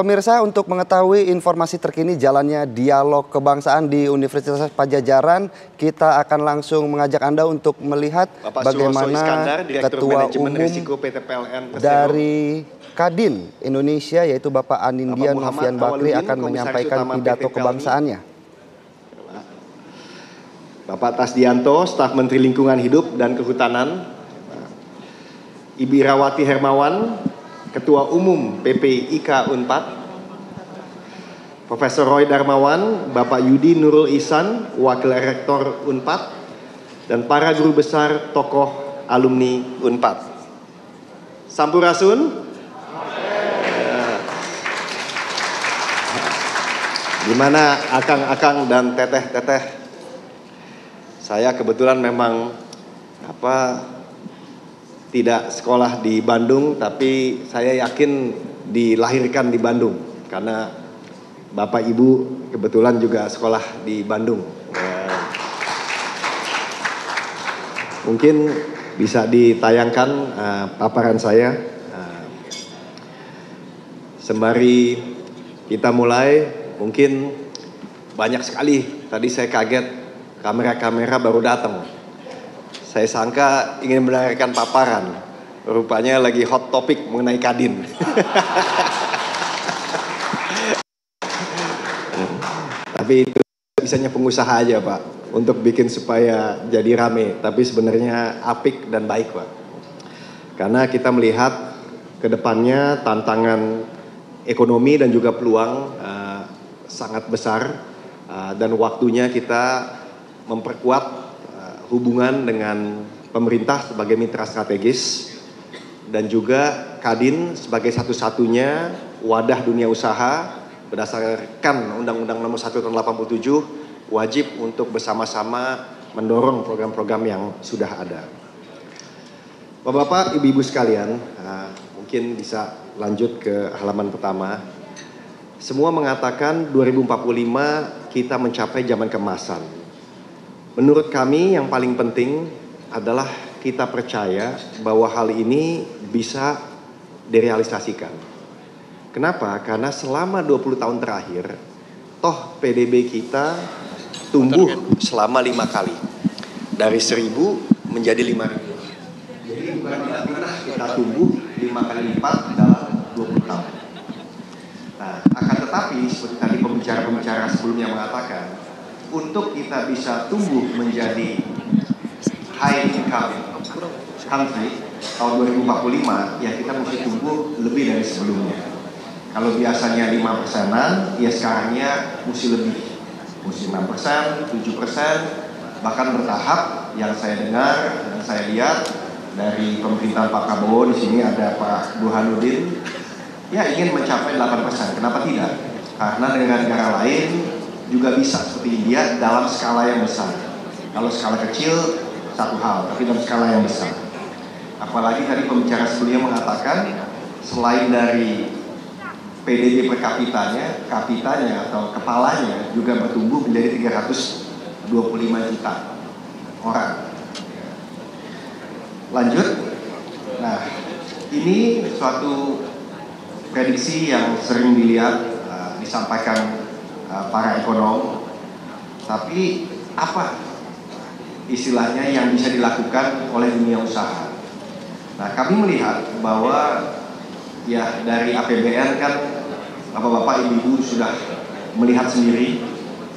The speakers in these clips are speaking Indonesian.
Pemirsa, untuk mengetahui informasi terkini jalannya dialog kebangsaan di Universitas Padjadjaran, kita akan langsung mengajak Anda untuk melihat Bapak bagaimana Iskandar, Ketua Umum Risiko PT PLN dari Kadin Indonesia, yaitu Bapak Anindya Novian Bakri, akan menyampaikan pidato kebangsaannya. Bapak Tasdianto, Staf Menteri Lingkungan Hidup dan Kehutanan. Ibu Irawati Hermawan, Ketua Umum PPIK Unpad. Profesor Roy Darmawan, Bapak Yudi Nurul Ihsan, Wakil Rektor Unpad, dan para guru besar tokoh alumni Unpad. Sampurasun. Gimana akang-akang dan teteh-teteh? Saya kebetulan memang tidak sekolah di Bandung, tapi saya yakin dilahirkan di Bandung karena Bapak Ibu kebetulan juga sekolah di Bandung. Mungkin bisa ditayangkan paparan saya. Sembari kita mulai, mungkin banyak sekali. Tadi saya kaget, kamera-kamera baru datang. Saya sangka ingin mendengarkan paparan. Rupanya lagi hot topic mengenai Kadin. Tapi itu bisanya pengusaha aja, Pak, untuk bikin supaya jadi rame. Tapi sebenarnya apik dan baik, Pak. Karena kita melihat ke depannya tantangan ekonomi dan juga peluang sangat besar. Dan waktunya kita memperkuat hubungan dengan pemerintah sebagai mitra strategis dan juga Kadin sebagai satu-satunya wadah dunia usaha berdasarkan Undang-Undang Nomor 1 Tahun 87 wajib untuk bersama-sama mendorong program-program yang sudah ada. Bapak-bapak, ibu-ibu sekalian, mungkin bisa lanjut ke halaman pertama. Semua mengatakan 2045 kita mencapai zaman keemasan. Menurut kami yang paling penting adalah kita percaya bahwa hal ini bisa direalisasikan. Kenapa? Karena selama 20 tahun terakhir, toh PDB kita tumbuh selama 5 kali. Dari 1.000 menjadi 5.000. Jadi bukan tidak pernah kita tumbuh 5 kali lipat dalam 20 tahun. Nah, akan tetapi seperti tadi pembicara-pembicara sebelumnya mengatakan, untuk kita bisa tumbuh menjadi high income country tahun 2045, ya kita mesti tumbuh lebih dari sebelumnya. Kalau biasanya 5%-an, ya sekarangnya mesti lebih. Mesti 6%, 7%, bahkan bertahap yang saya dengar dan saya lihat dari pemerintahan Pak Prabowo, di sini ada Pak Burhanuddin, ya ingin mencapai 8%. Kenapa tidak? Karena negara-negara lain juga bisa seperti India dalam skala yang besar. Kalau skala kecil satu hal, tapi dalam skala yang besar. Apalagi tadi pembicara sebelumnya mengatakan selain dari PDB per kapitanya atau kepalanya juga bertumbuh menjadi 325 juta orang. Lanjut. Nah, ini suatu prediksi yang sering dilihat, disampaikan para ekonom, tapi apa istilahnya yang bisa dilakukan oleh dunia usaha? Nah, kami melihat bahwa ya dari APBN kan bapak-bapak ibu-ibu sudah melihat sendiri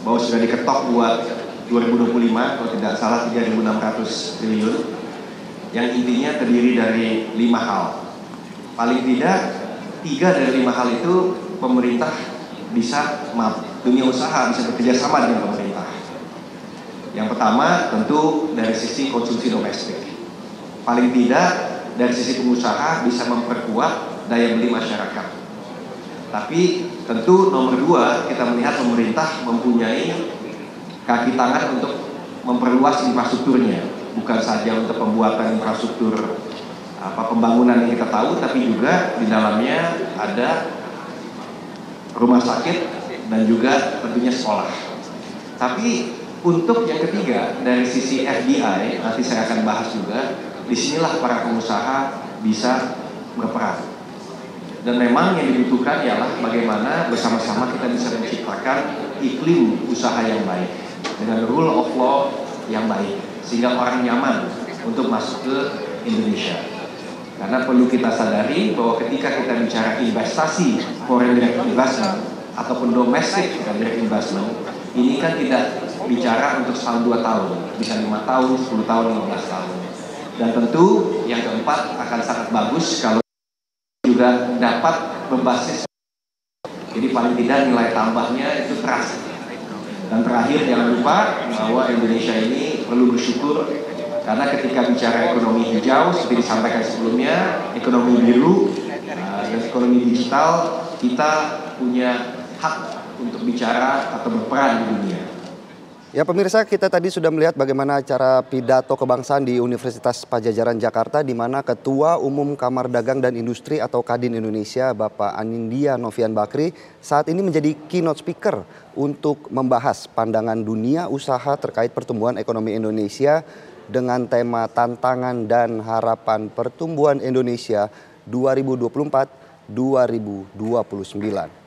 bahwa sudah diketok buat 2025 kalau tidak salah 3.600 triliun yang intinya terdiri dari 5 hal. Paling tidak 3 dari 5 hal itu pemerintah bisa, dunia usaha bisa bekerja sama dengan pemerintah. Yang pertama tentu dari sisi konsumsi domestik. Paling tidak dari sisi pengusaha bisa memperkuat daya beli masyarakat. Tapi tentu nomor 2 kita melihat pemerintah mempunyai kaki tangan untuk memperluas infrastrukturnya. Bukan saja untuk pembuatan infrastruktur pembangunan yang kita tahu, tapi juga di dalamnya ada rumah sakit dan juga tentunya sekolah. Tapi untuk yang ketiga dari sisi FDI, nanti saya akan bahas juga. Disinilah para pengusaha bisa berperan. Dan memang yang dibutuhkan ialah bagaimana bersama-sama kita bisa menciptakan iklim usaha yang baik dengan rule of law yang baik sehingga orang nyaman untuk masuk ke Indonesia. Karena perlu kita sadari bahwa ketika kita bicara investasi, foreign direct investment ataupun domestic direct investment, ini kan tidak bicara untuk setahun 2 tahun, bisa 5 tahun, 10 tahun, 15 tahun. Dan tentu yang keempat akan sangat bagus kalau juga dapat berbasis, jadi paling tidak nilai tambahnya itu trust. Dan terakhir jangan lupa bahwa Indonesia ini perlu bersyukur karena ketika bicara ekonomi hijau seperti disampaikan sebelumnya, ekonomi biru dan ekonomi digital, kita punya hak untuk bicara atau berperan di dunia. Ya pemirsa, kita tadi sudah melihat bagaimana acara pidato kebangsaan di Universitas Padjadjaran Jakarta, di mana Ketua Umum Kamar Dagang dan Industri atau Kadin Indonesia, Bapak Anindya Novian Bakri, saat ini menjadi keynote speaker untuk membahas pandangan dunia usaha terkait pertumbuhan ekonomi Indonesia dengan tema tantangan dan harapan pertumbuhan Indonesia 2024-2029.